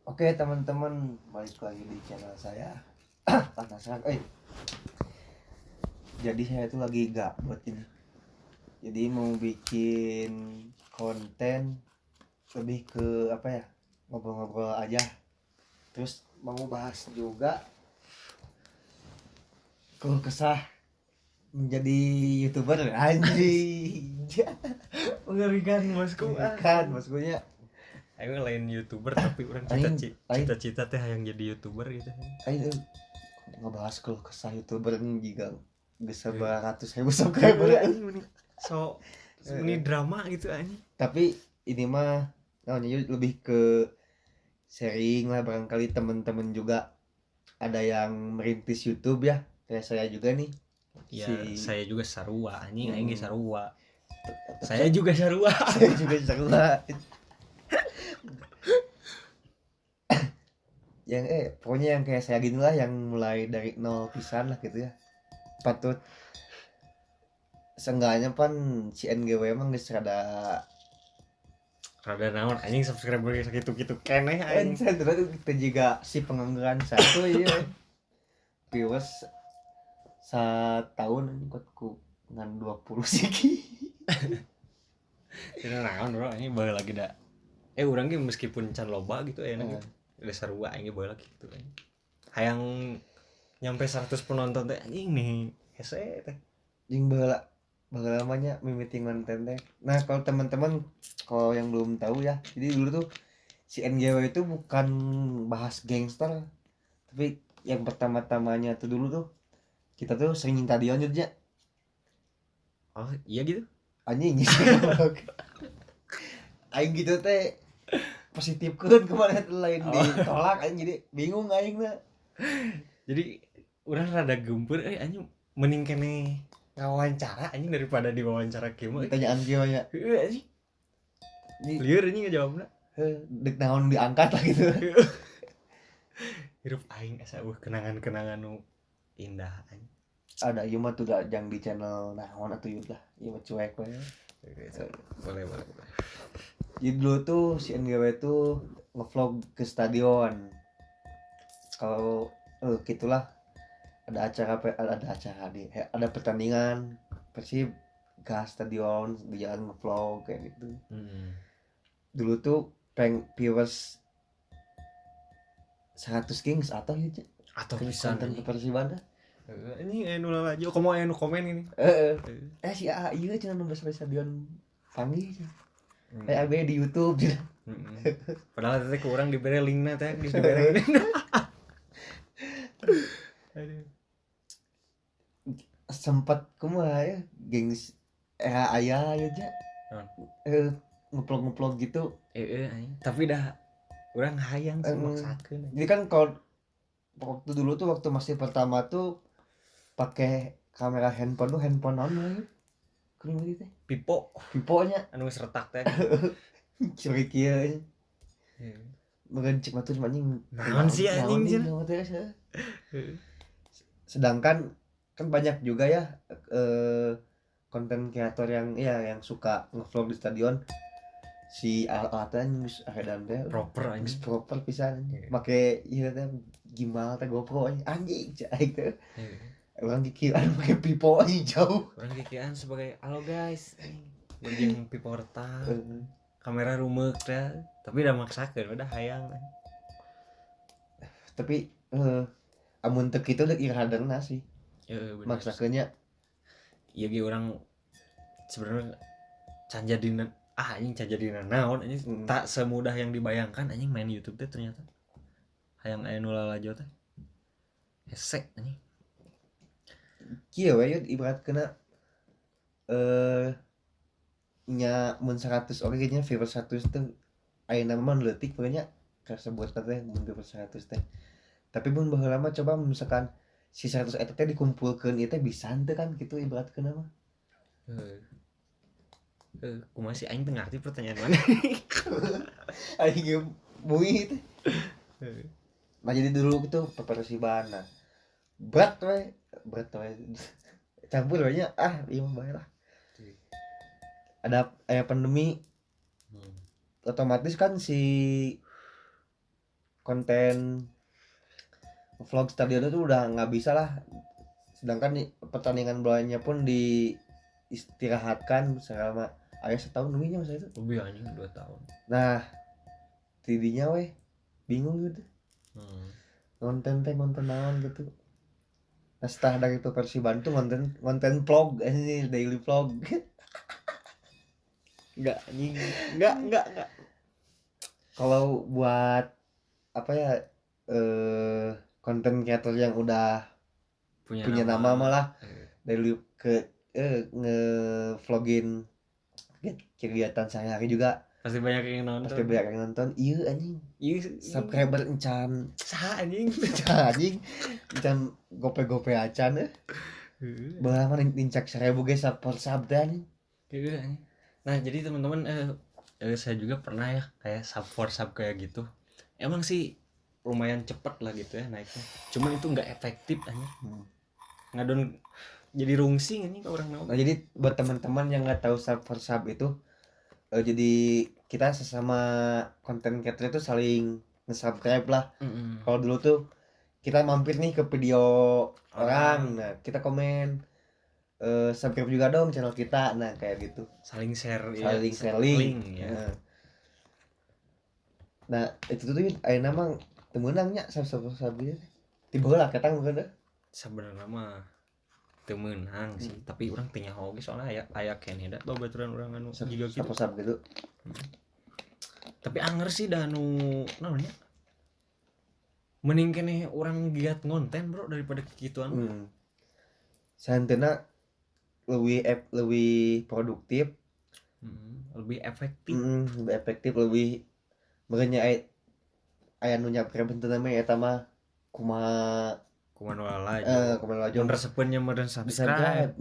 Oke teman-teman, balik lagi di channel saya. Panasan, jadi saya tuh lagi gabut ini. Jadi mau bikin konten lebih ke apa ya, ngobrol-ngobrol aja. Terus mau bahas juga keluh kesah menjadi youtuber anjing. Mengerikan bosku Kan maksudnya ayo lain youtuber tapi orang lain cita-cita teh yang jadi youtuber gitu. ayo ngebahas keluh kesah youtuber ini juga bisa Eh. beratus ribu subscriber. So ini drama gitu anjing. Tapi ini mah namanya lebih ke sharing lah, barangkali temen-temen juga ada yang merintis YouTube ya kayak saya juga nih. Ya saya juga sarua anjing aing ge sarua. Saya Saya juga sarua. saya juga sarua yang pokoknya yang kayak saya gini lah, yang mulai dari nol pisan lah gitu ya. Patut seenggaknya pan si NGW emang geus rada Rada naon anjing subscriber sakitu-kitu keneh anjing. saya terus kita juga si pengangguran satu ya viewers setahun ini ku ngan 20 sih. Tidak naon bro anjing bae lagi da. Urang ge meskipun can loba gitu enak gitu. Udah sarua anjing bae lagi gitu anjing. Hayang nyampe 100 penonton teh anjing nih hese teh. Jing baheula lamanya mimiting konten teh. Nah, kalau teman-teman kalau yang belum tahu ya, jadi dulu tuh si NGW itu bukan bahas gangster, tapi yang pertama-tamanya tuh dulu tuh kita tuh sering minta Dion aja. Oh iya gitu. Anjing aing gitu teh positifkeun kemarin lain ditolak anjing, jadi bingung aing mah. Jadi urang rada gempeur anjing mending kene ngawawancara anjing daripada diwawancara kieu mah. Ditanyaan kieu nya. Heeh anjing. Ini Lieur anjing ngajawabna. dek naon diangkat lah gitu. Hirup aing asa kenangan-kenangan nu indah anjing. Ada ieu mah tuh yang di channel naon atuh yud lah. Ieu mah cuek we. Boleh. Jadi dulu tuh si NGW tuh ngevlog ke stadion. Kalau gitulah ada acara nih, ada pertandingan Persib ke stadion di jalan ngevlog kayak gitu. Dulu tuh viewers 100 kings atau gitu Atau pisan pisan konten Persiban dah. anjing anu lalajo komo anu komen ini. Si A ieu cenah nu sampai stadion panggil. AB di YouTube gitu. Padahal teh kurang dibere linkna teh dibere. Aduh. Sempat kumaha ya gengs aya aja ngeplog gitu. Anjing. Tapi dah urang hayang sih maksakeun. Jadi kan kalau waktu dulu tuh waktu masih pertama tuh pakai kamera handphone naon kuring gitu teh. Piponya Anu geus retak teh. curi kieu. Meureun cek mah tuh anjing. Naon sih anjing cenah. Sedangkan kan banyak juga ya konten kreator yang suka ngevlog di stadion. Si alatnya geus ahedan teh Proper geus anjing. proper pisan. Make ieu teh gimbal teh GoPro anjing cai teh. Orang kikiran pakai pipo anjing jauh. Orang kikian sebagai halo guys. Anjing pipo retak. Kamera rumeuk teh. Tapi udah maksakeun udah hayang. Tapi amun teu kitu deuk irahaderna sih. Bener. Maksakeunnya Iya ge orang sebenarnya can jadina anjing can jadina naon anjing tak semudah yang dibayangkan anjing main YouTube teh ternyata. Hayang aya nu lalajo teh. Hese anjing. kieu we ibaratkeuna nya mun 100 oke nya viewers 100 teh ayeuna mah leutik pokoknya kasebut teh mun viewers 100 teh. Tapi mun baheula mah coba misalkan si 100 eta teh dikumpulkeun ieu teh bisa teu kan kitu ibaratkeuna mah. Kumaha sih aing teu ngarti pertanyaan mana. Aing bumi teh. Nah jadi dulu itu Persiban nah. Berat we campur we nya ieu mah bae lah. Ada pandemi otomatis kan si konten vlog stadion itu udah nggak bisa lah, sedangkan pertandingan bolanya pun diistirahatkan selama setahun lebihnya masa itu. lebih anjing 2 tahun. Nah tidinya weh bingung gitu konten naon gitu. Nah setelah dari itu versi Bantu konten vlog ini daily vlog. Enggak anjing, enggak. Kalau buat apa ya, konten creator yang udah punya nama malah dari ke nge-vlogin kegiatan sehari-hari juga pasti banyak yang nonton. pasti banyak yang nonton. Iya anjing, subscriber encan sah anjing. anjing encan gope acan balah mah nincak 1000 guys sub teh anjing. Nah jadi teman-teman saya juga pernah ya kayak sub kayak gitu. Emang sih lumayan cepet lah gitu ya naiknya. Cuman itu nggak efektif aja. Ngadon jadi rungsing ini ke orang naon. Nah jadi buat teman-teman yang nggak tahu sub itu, jadi kita sesama konten creator itu saling nge-subscribe lah. Kalau dulu tuh kita mampir nih ke video orang, nah kita komen subscribe juga dong channel kita, nah kayak gitu. Saling share Link ya. Nah itu tuh ayeuna mah teu meunangnya sub dia. Tiba lah ketang bukan deh. Sebenarnya mah teu meunang sih, tapi urang teu nyaho ge soalnya aya keneh da babaturan urang anu jiga kitu. Sub gitu. Tapi anger sih da anu naon nya. Mending keneh urang giat ngonten bro daripada kikituan. Santena lebih produktif, lebih efektif. Lebih efektif, lebih makanya aya nu nyapre bentuk namanya eta mah kumaha walajo. Mun resepeunnya meureun subscribe.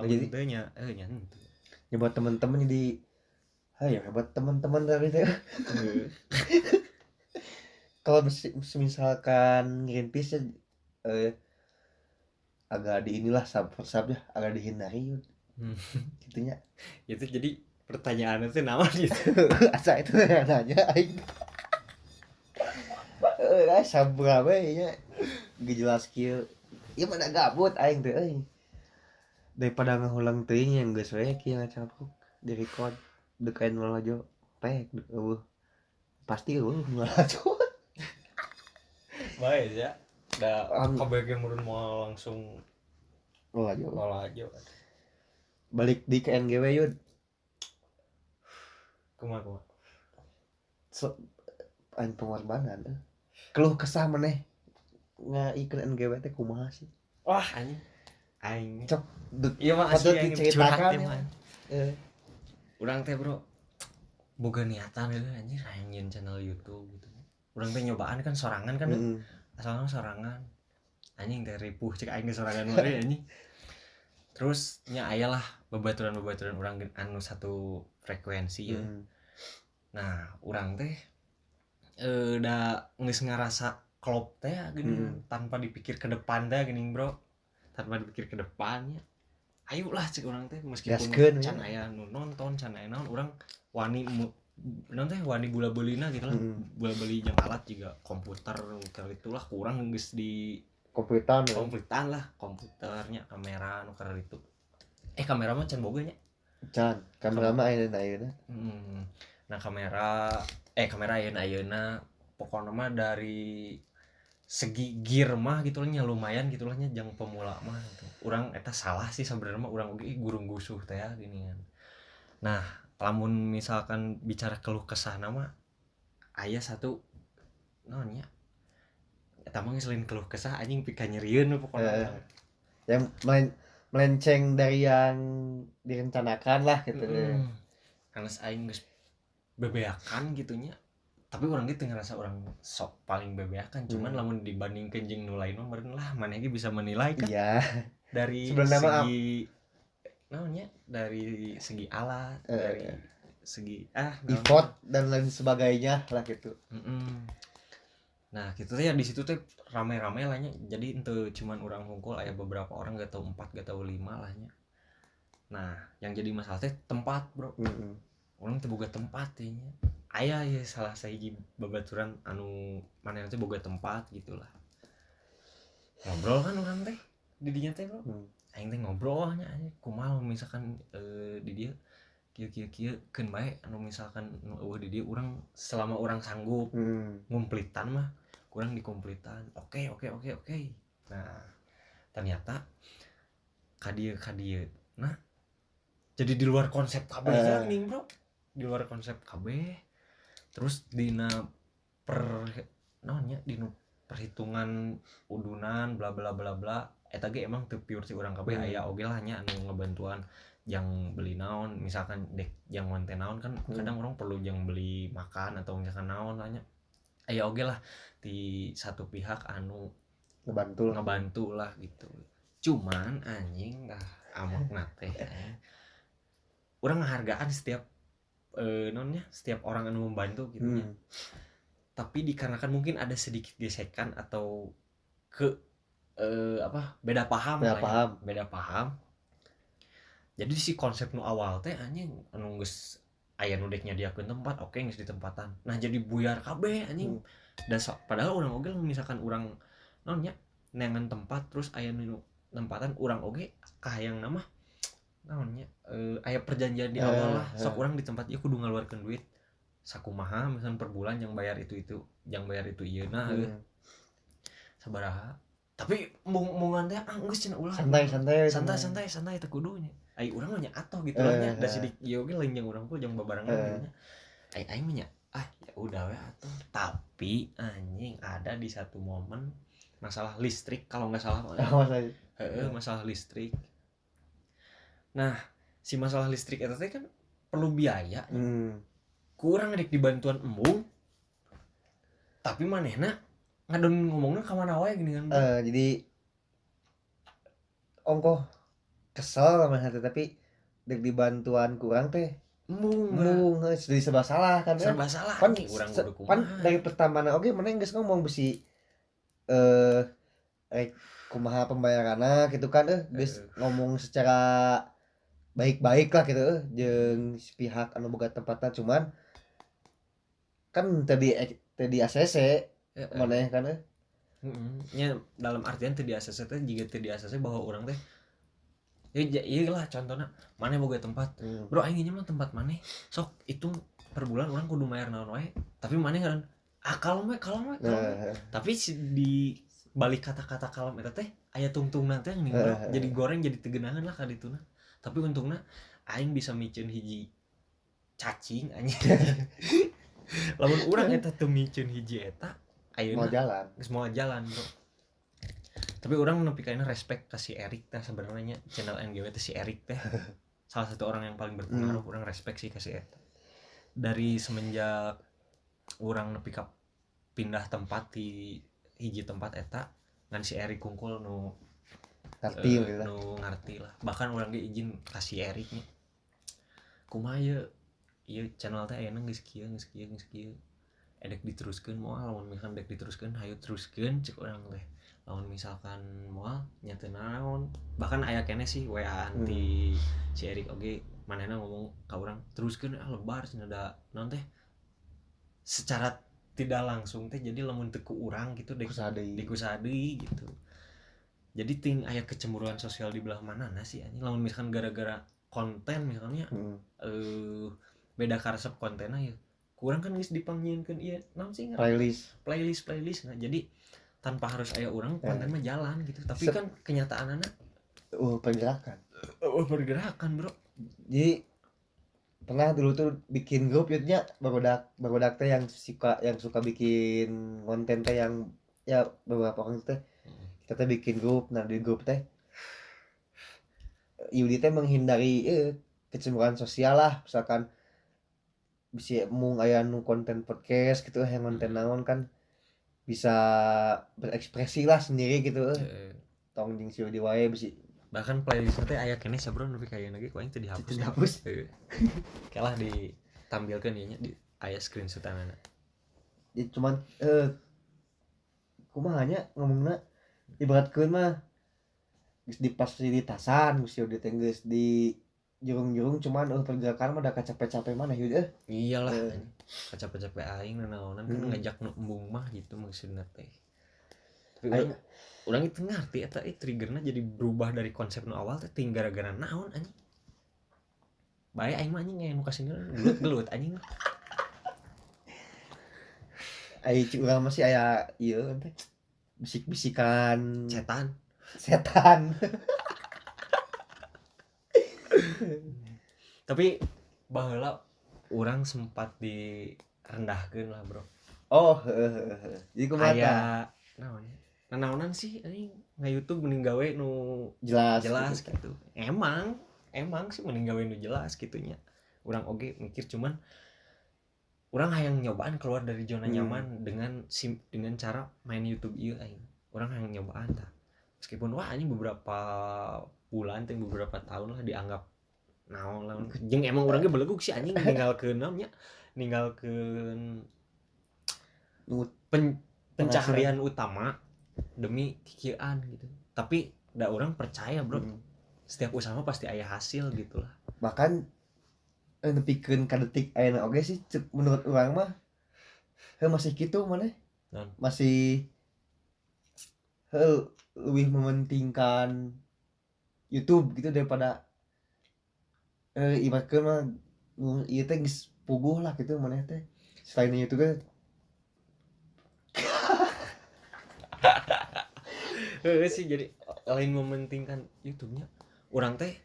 Jadi teh nya nya buat teman-teman jadi buat teman-teman dari teh. Kalau misalkan Greenpeace agak di inilah sub ya agak dihindari gitunya. Itu jadi pertanyaannya tuh naon gitu. Asa itu nanya aing. Sabra we nya gejelas kieu. Ieu mah gabut aing teh euy. Daripada ngahulang teuing yang geus we kieu ngacapuk di record dekain walajo pek pasti walajo. Baik ya. Da kabageun meureun moal langsung walajo. Balik di KNGW yud. Kumaha? Aing pengorbanan keluh kesah maneh ngaikeun NGW teh kumaha sih? Wah anjing. Aing. Cok ieu mah asli diceritakan. Urang teh bro boga niatan gitu anjir hayang nyeun channel YouTube gitu. Urang teh nyobaan kan sorangan kan. Asalna sorangan. Anjing teh ripuh cek aing sorangan mah anjing. Terus nya aya lah babaturan-babaturan urang anu satu frekuensi ya. Nah, urang teh da geus ngarasa klop teh geuning tanpa dipikir ke depan teh geuning bro. Tanpa dipikir ke depannya. Ayolah cek urang teh meskipun can aya nu nonton, can aya naon urang wani naon teh wani bula beulina gitu lah. Bula beuli jeung alat juga komputer kayak itulah kurang geus di komputan lah komputernya kamera nu karena itu. Kamera mah can boga nya. Can, kamera mah ayeuna. Nah kamera ayeuna pokokna mah dari segi gear mah gitu nya lumayan gitu lah nya jang pemula mah gitu. Urang eta salah sih sebenarnya mah urang oge gurung gusuh teh ya ginian. Nah, lamun misalkan bicara keluh kesah mah aya satu naon nya eta mah selain keluh kesah anjing pika nyerieun pokokna. Yang melenceng dari yang direncanakan lah gitu. Karena aing geus bebeakan gitunya. Tapi orang gitu ngerasa orang sok paling bebeakan, cuman lamun dibandingkeun jeung nu lain mah meureun lah maneh ge bisa menilai kan. Iya. Dari segi naonnya? Dari segi alat, dari segi effort dan lain sebagainya lah gitu. Nah, gitu teh ya di situ teh rame-rame lah nya. Jadi henteu cuman urang hungkul aya beberapa orang gak tau 4 gak tau 5 lah nya. Nah, yang jadi masalah teh tempat, bro. Urang teu boga tempat teh nya. aya ya salah sahiji babaturan anu manehna teh boga tempat gitulah. Ngobrol kan urang teh di dinya teh, Bro. Aing teh ngobrol nya kumaha misalkan di dieu kieu keun bae anu misalkan nu eueuh di dieu urang selama urang sanggup ngumplitan mah kurang dikumplitan. Oke. Nah, ternyata kadieu nah jadi di luar konsep kabeh nih, Bro. Di luar konsep kabeh. Terus dina dina perhitungan udunan bla bla bla bla eta ge emang teu pure si urang kabeh aya oge lah nya anu ngabantuan yang beli naon misalkan dek yang konten naon kan kadang orang perlu yang beli makan atau misalkan naon lah nya aya oge lah di satu pihak anu ngebantu lah gitu. Cuman anjing amokna teh urang ngahargaan setiap nonnya setiap orang anu membantu gitu nya. Tapi dikarenakan mungkin ada sedikit gesekan atau beda paham. Jadi si konsep nu awal teh anjing anu geus aya nu dek nyadiakeun tempat oke geus di tempatan. Nah jadi buyar kabeh anjing. Dan padahal urang oge misalkan urang naon nya neangan tempat terus aya nu tempatan urang oge kahayang nama naon nya aya perjanjian di awal lah sok urang di tempat ieu kudu ngaluarkeun duit sakumaha misalkan per bulan yang bayar itu yang bayar itu ieuna sabaraha. Tapi mungan teh geus cenah ulah santai teh kudunya. Ai urang mah nya atoh gitu lah nya da sidik ieu ge lain jeung urang ku jeung babarengan gitu nya. Ai mah nya ya udah we atuh. Tapi anjing ada di satu momen masalah listrik kalau enggak salah. Masalah listrik. Nah, si masalah listrik eta teh kan perlu biaya. Kurang rek dibantuan embung. Tapi manehna ngadon ngomongna ka mana wae gini kan. Jadi ongkoh kesel sama hati tapi dek dibantuan kurang teh embung jadi serba salah kan pan urang kudu kumaha. Pan dari pertama oke mana geus ngomong besi kumaha pembayaranna gitu kan geus ngomong secara baik-baik lah gitu jeung pihak anu boga tempatna cuman kan tadi ACC maneh kan nya dalam artian teu di ACC teh jiga teu di ACC bahwa urang teh ya iyalah contohnya maneh boga tempat bro aing mah tempat maneh sok hitung per bulan urang kudu mayar naon wae tapi maneh ngaran kalem we tapi di balik kata-kata kalem eta teh aya tungtungna teh nih bro jadi goreng jadi tegenahan lah ka dituna. Tapi untungna aing bisa miceun hiji cacing anjing. Lamun urang eta teu miceun hiji eta ayeuna geus moal jalan bro. Tapi orang nepi ka respect ka si Erik teh sebenarnya channel NGW teh si Erik teh salah satu orang yang paling berpengaruh. Orang respect sih ka si eta. Dari semenjak orang nepi ka pindah tempat di hiji tempat eta ngan si Erik kungkul nu ngarti lah. Bahkan orang ge izin ka si Erik nya. Kumaha ieu channel teh ayeuna geus kieu. Edek diteruskeun moal lamun misalkan dek diteruskeun hayu teruskeun cek urang teh. Lamun misalkan moal nya teu naon. Bahkan aya keneh sih WA-an ti si Erik oge manehna ngomong ka urang teruskeun lebar cenah da naon teh. Secara tidak langsung teh jadi lamun teu ku urang gitu dek kusaha deui gitu. Jadi ting aya kecemburuan sosial di belah manana sih anjing lamun misalkan gara-gara konten misalnya beda karesep kontenna ya. Kurang kan geus dipanggieunkeun ieu naon sih playlist. Nah, jadi tanpa harus aya urang konten mah jalan gitu. Tapi kan kenyataanna pergerakan bro. Jadi pernah dulu tuh bikin grup nya barudak teh yang suka bikin konten teh yang ya beberapa orang teh kita teh bikin grup. Nah di grup teh Yudi teh menghindari kecemburuan sosial lah. Misalkan bisa mung aya nu konten podcast gitu yang konten naon kan bisa berekspresi lah sendiri gitu tong jeung si Yudi wae bisi. Bahkan playlist teh aya keneh sabro nepi ka ayeuna ge ku aing teu dihapus. Kalah ditampilkeun ieu nya di aya screenshotanana. Jadi cuman kumaha nya ngomongna ibaratkeun mah geus difasilitasan geus Yudi teh geus di jurung-jurung cuman pergerakan mah udah capek-capek mana yuk iyalah capek-capek aing naonan kan ngajak nu embung mah gitu maksudna teh. Tapi orang itu ngerti eta triggerna jadi berubah dari konsep nu awal teh ting gara-gara naon anjing. Bae aing mah anjing nu kasih gelut anjing. ai urang masih aya ieu teh bisik-bisikan setan. Tapi baheula orang sempat direndahkeun lah bro. Oh jadi kumaha Aya naon nanaonan sih anjing nge-YouTube mending gawe nu jelas gitu. Emang sih mending gawe nu jelas gitunya. Urang oge mikir cuman urang hayang nyobaan keluar dari zona nyaman dengan cara main YouTube ieu aing. Urang hayang nyobaan tah. Meskipun wah anjing beberapa bulan teh beberapa tahun lah dianggap naon lah jeung emang urang ge beleguk sih anjing ninggalkeun namanya ninggalkeun pencaharian utama demi kikieuan gitu. Tapi da urang percaya bro, setiap usaha pasti aya hasil gitu lah. Bahkan nepikeun ka detik ayeuna oge sih menurut urang mah masih kitu maneh. Masih lebih mementingkan YouTube gitu daripada ibaratkeun mah ieu teh geus puguh lah gitu maneh teh. Selain YouTube kan sih jadi lain mementingkan YouTube-nya. Urang teh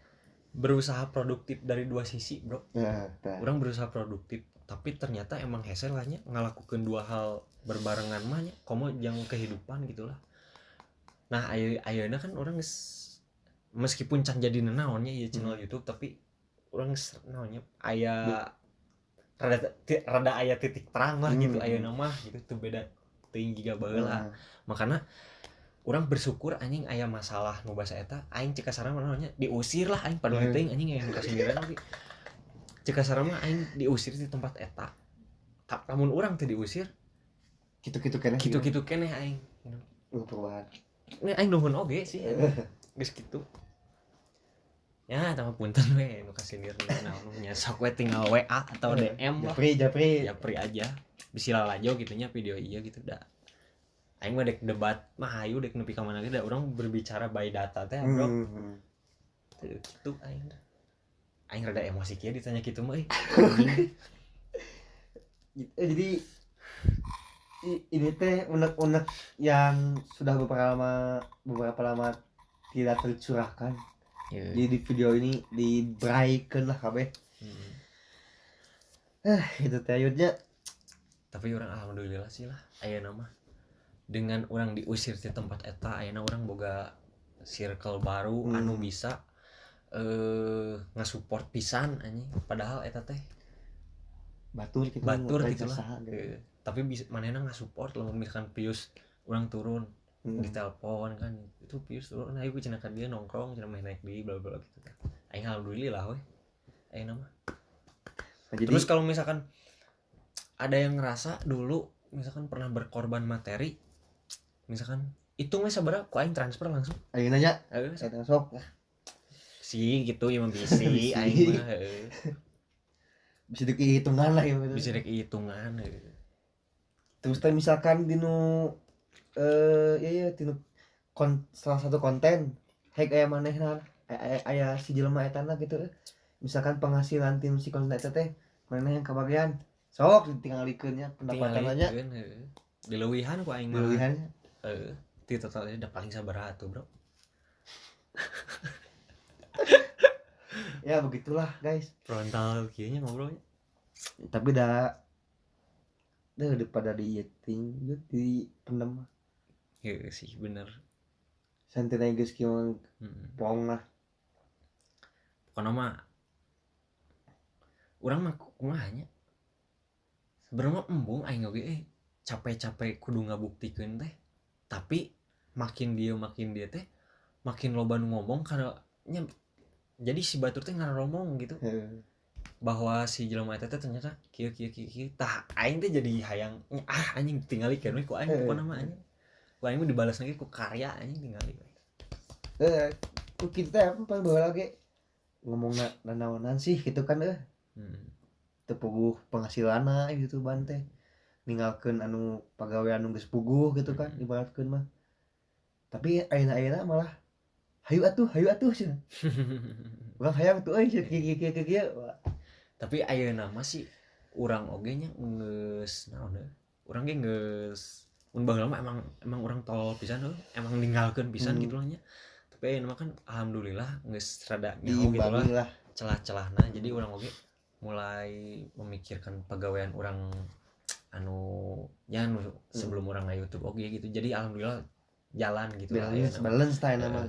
berusaha produktif dari dua sisi, bro. Urang berusaha produktif, tapi ternyata emang hese lah nya ngalakukeun dua hal berbarengan mah nya komo jeung kehidupan gitulah. Nah, ayeuna kan urang meskipun can jadi naonnya ieu channel YouTube tapi urang naonnya aya rada aya titik terang lah gitu ayeuna mah gitu teu beda teuing jiga baheula. Makana urang bersyukur anjing aya masalah nu basa eta aing cek kasarna naonnya diusir lah aing padahal teuing anjing aya nu kasendirian tapi cek kasarna mah aing diusir di tempat eta. Lamun urang teu diusir kitu-kitu keneh aing. Perubahan. Ini aing nuhun oge sih. Geus kitu. Ya, tapi punten we nu kasendirian naon nya sok we tinggal WA atau DM lah. Japri aja. Bisi lalajo gitunya video ieu gitu dah. Aing mah dek debat mah hayu dek nepi ka mana ge da urang berbicara by data teh bro. Kitu aing rada emosi kieu ditanya kitu mah jadi ini teh unek-unek yang sudah beberapa lama tidak tercurahkan. Jadi di video ini dibraikan lah kabeh. Itu teh ayutnya. Tapi orang alhamdulillah sih lah ayeuna mah dengan orang diusir di tempat eta ayeuna orang boga circle baru anu bisa ngasupport pisan anjing padahal eta teh batur gitu lah. Tapi bisa manehna ngasupport lamun misalkan Pius urang turun di telepon kan itu Pius turun ayo ku cenah ka dia nongkrong cenah meh naik di bla bla gitu kan. Aing alhamdulillah we ayeuna mah. Terus kalau misalkan ada yang ngerasa dulu misalkan pernah berkorban materi misalkan itu mah sabaraha ku aing transfer langsung ayeuna nya saya sok sih gitu ya mah bisi aing mah bisa dihitungan lah ya bisa dihitungan terus teh misalkan dinu iya tinu salah satu konten hack aya manehna aya si jelema eta gitu misalkan penghasilan tim si konten eta teh maneh yang kabagian sok ditinggalikeun nya pendapatannya dileuwihan ku aing mah dileuwihannya ti totalnya udah paling sabaraha tuh bro. Ya begitulah guys frontal kayaknya ngobrolnya tapi daripada di eating di pendem ya sih bener santai guys kieu pong lah pokoknya mah urang mah kumaha nya sebenarnya embung aing oge capek-capek kudu ngabuktikeun teh tapi makin dia teh makin loba nu ngomong karena jadi si batur teh ngaromong gitu bahwa si jelema eta teh ternyata kieu tah aing teh jadi hayang anjing tingalikeun we ku aing pokona mah anjing ku aing mah dibalas lagi ku karya anjing tingali ku kitu teh paling baheula ge ngomongna nanaonan sih gitu kan teu puguh penghasilanna gitu bante ninggalkeun anu pagawean anu geus puguh gitu kan ibaratkeun mah tapi ayeuna malah hayu atuh cenah urang hayang tuh euy kieu tapi ayeuna mah sih urang oge nya geus naon deh urang ge geus mun baheula mah emang urang tolol pisan emang ninggalkeun pisan gitu lah nya tapi ayeuna mah kan alhamdulillah geus rada nyaho gitu lah celah-celahna jadi urang oge mulai memikirkan pegawaian urang anu sebelum urang na YouTube oge gitu jadi alhamdulillah jalan gitu lah balance tah nama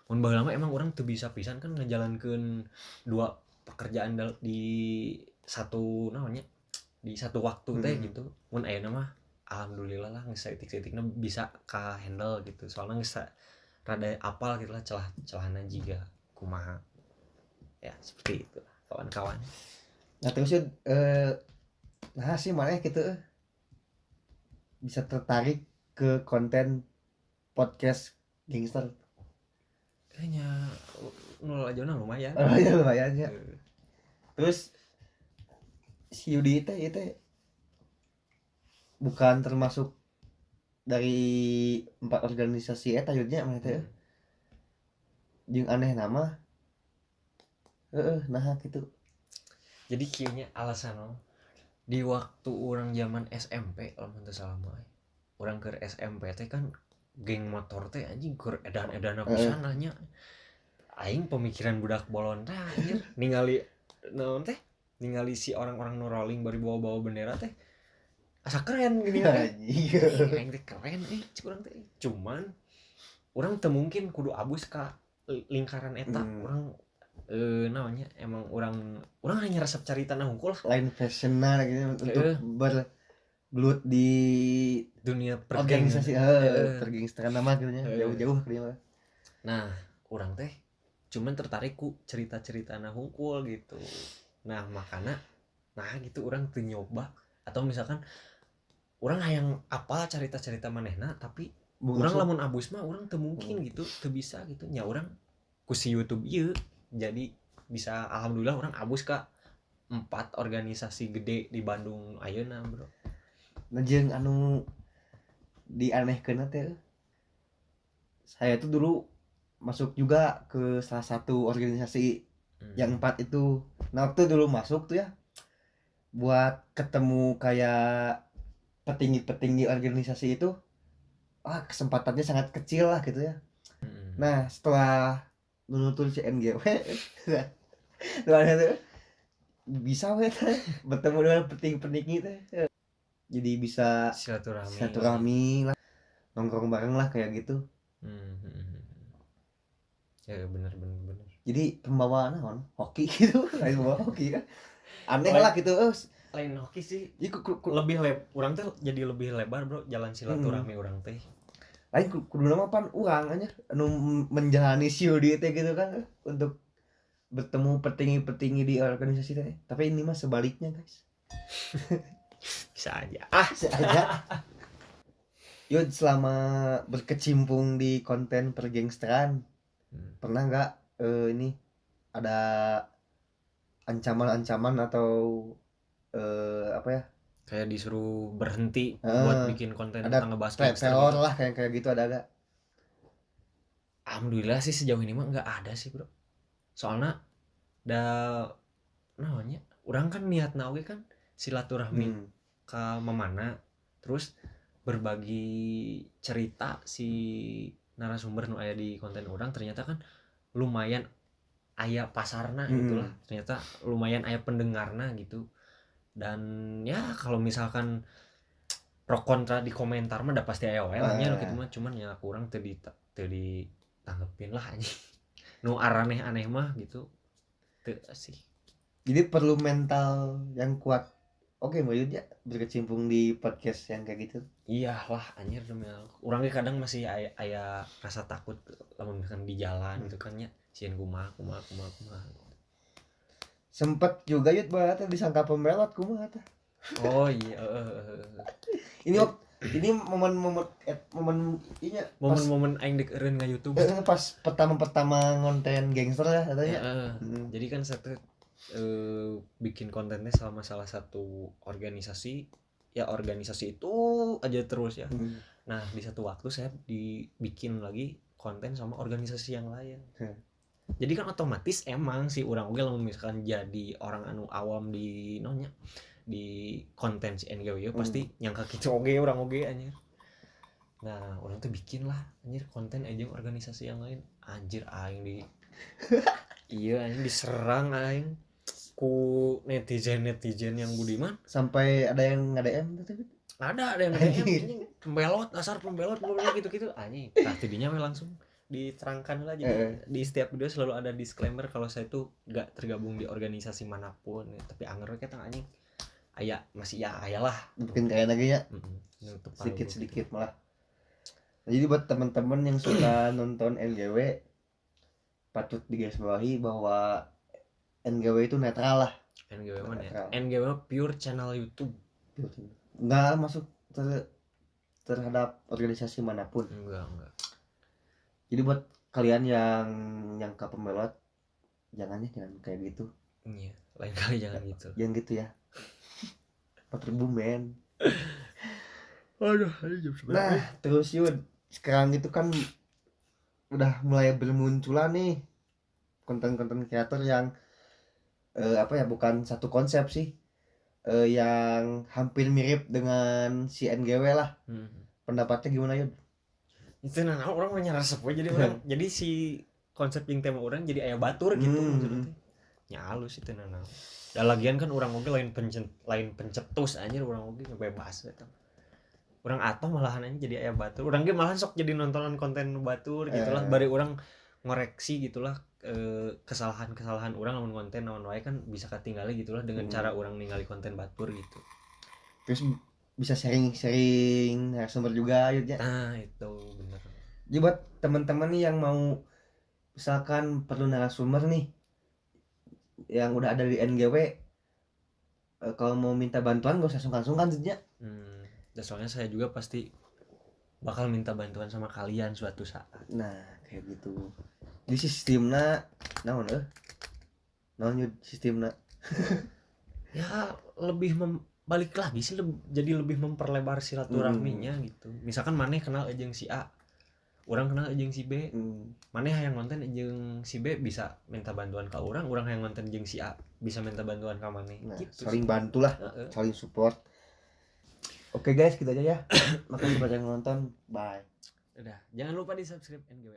mun baheula mah emang urang teu bisa pisan kan ngajalankeun dua pekerjaan di satu naonnya di satu waktu teh gitu mun ayeuna mah alhamdulillah lah geus saeutik-seutikna bisa ka handle gitu soalnya geus rada apal gitu lah celah-celahna jiga kumaha ya seperti itu kawan-kawan. Nah terus nah sih mana gitu bisa tertarik ke konten podcast gangster Kayaknya nol aja lumayan. Oh ya lumayan ya. Terus si Yudi itu bukan termasuk dari 4 organisasi eta Yudnya mana teh. Jeung aneh nama. Nah gitu. Jadi kayaknya alasan di waktu orang zaman SMP lamun teu salah mah. Urang keur SMP teh kan geng motor teh anjing keur edan-edan pisan nya. Aing pemikiran budak bolon teh anjir ningali naon teh ningali si orang-orang nu rolling bari bawa-bawa bendera teh asa keren gini kan aing teh keren curang teh cuman urang teu mungkin kudu abus ka lingkaran eta urang naonnya emang urang hanya resep carita na hungkul lain fashionna gitu untuk bergelut di dunia organisasi pergangsteran nama gitu nya jauh-jauh gitu. Nah urang teh cuman tertarik ku cerita-cerita na hungkul gitu. Nah makana gitu urang teu nyoba atau misalkan urang hayang apal cerita-cerita manehna tapi urang lamun abus mah urang teu mungkin gitu teu bisa gitu nya urang ku si YouTube ieu jadi bisa alhamdulillah urang abus ka 4 organisasi gede di Bandung ayeuna bro. Nah jeung anu dianehkeun teh saya tuh dulu masuk juga ke salah satu organisasi yang 4 itu. Nah waktu dulu masuk tuh ya buat ketemu kayak petinggi-petinggi organisasi itu kesempatannya sangat kecil lah gitu ya. Nah setelah nonton si NGW bisa bertemu dengan petinggi-petinggi teh jadi bisa silaturahmi lah nongkrong bareng lah kayak gitu. Ya bener. Jadi pembawa naon hoki gitu lain bawa hoki kan aneh lah gitu lain hoki sih lebih urang teh jadi lebih lebar bro jalan silaturahmi urang teh lain kudu nama pan urang aja anu menjalani siu di teh gitu kan untuk bertemu petinggi-petinggi di organisasi teh tapi ini mah sebaliknya guys. bisa aja Yud selama berkecimpung di konten pergangsteran pernah nggak ini ada ancaman-ancaman atau apa ya kayak disuruh berhenti buat bikin konten tentang ngebahas gangster gitu lah kayak gitu ada gak? Alhamdulillah sih sejauh ini mah nggak ada sih bro soalnya namanya orang kan niatna oge kan silaturahmi ka mamana terus berbagi cerita si narasumber nu aya di konten orang ternyata kan lumayan aya pasarna gitulah ternyata lumayan aya pendengarna gitu dan ya kalau misalkan pro kontra di komentar mah udah pasti aya wae lah nya gitu mah cuman ya kurang teu ditanggepin lah anjing nu aneh mah gitu teu sih jadi perlu mental yang kuat. Oke Mbak Yud ya berkecimpung di podcast yang kayak gitu. Iyalah anjir demi urang ge kadang masih aya rasa takut lamun misalkan di jalan gitu kan nya sieun kumaha sempet juga Yud banget disangka pembelot kumaha tah. Oh iya Ini ini momen-momen ini pas momen-momen aing dek eureun nga YouTube. pas pertama ngonten gangster ya katanya. Jadi kan saya tuh bikin kontennya sama salah satu organisasi, ya organisasi itu aja terus ya. Nah di satu waktu saya dibikin lagi konten sama organisasi yang lain. Jadi kan otomatis emang sih orang oge lamun misalkan jadi orang anu awam di nonya di konten si NGW pasti nyangka kitu oge orang oge anjir. Nah orang tuh bikin lah anjir konten aja organisasi yang lain, anjir aing di iya anjing diserang aing ku netizen yang budiman, sampai ada yang nge-DM tapi ada yang DM anjing pembelot asar pembelot gitu anjing. Nah tidinya mah langsung diterangkan lah, jadi di setiap video selalu ada disclaimer kalau saya tuh gak tergabung di organisasi manapun ya. Tapi anger kita anjing aya masih ya ayalah mungkin kayak lagi ya sedikit malah. Jadi buat teman-teman yang suka nonton NGW patut digarisbawahi bahwa NGW itu netral lah. NGW mana ya? NGW pure channel YouTube, nggak masuk terhadap organisasi manapun. Enggak. Jadi buat kalian yang nyangka pembelot jangan kayak gitu. Iya, lain kali jangan gitu. Jangan gitu ya. 4.000 men. Aduh, nah terus Yud, sekarang itu kan udah mulai bermunculan nih konten-konten kreator yang bukan satu konsep sih, yang hampir mirip dengan si NGW lah. Pendapatnya gimana Yud? Itu nah orang menyerah sepoy jadi orang jadi si konsep yang tema orang jadi aya batur gitu maksudnya. Nya halus itu nah. Dan lagian kan orang oge lain pencetus anjir, orang oge bebas eta. Orang atoh malahan aja jadi aya batur. Orang ge malahan sok jadi nontonan konten batur gitulah, bari orang ngoreksi gitulah kesalahan orang lamun konten naon wae kan bisa ketinggalan gitulah dengan cara orang ningali konten batur gitu. Terus bisa sharing narasumber juga ya. Nah itu bener. Jadi buat teman-teman nih yang mau misalkan perlu narasumber nih yang udah ada di NGW, kalau mau minta bantuan gak usah sungkan-sungkan saja. Dan soalnya saya juga pasti bakal minta bantuan sama kalian suatu saat. Nah kayak gitu. Di sistemnya naon sistemnya ya lebih balik lagi sih jadi lebih memperlebar silaturahminya gitu. Misalkan maneh kenal jeung si A, orang kenal jeung si B, maneh hayang ngonten jeung si B bisa minta bantuan ke orang hayang ngonten jeung si A bisa minta bantuan ke maneh. Nah, gitu saling bantulah, saling support. Oke guys, gitu aja ya. Makasih buat yang nonton. Bye. Udah, jangan lupa di subscribe NGW.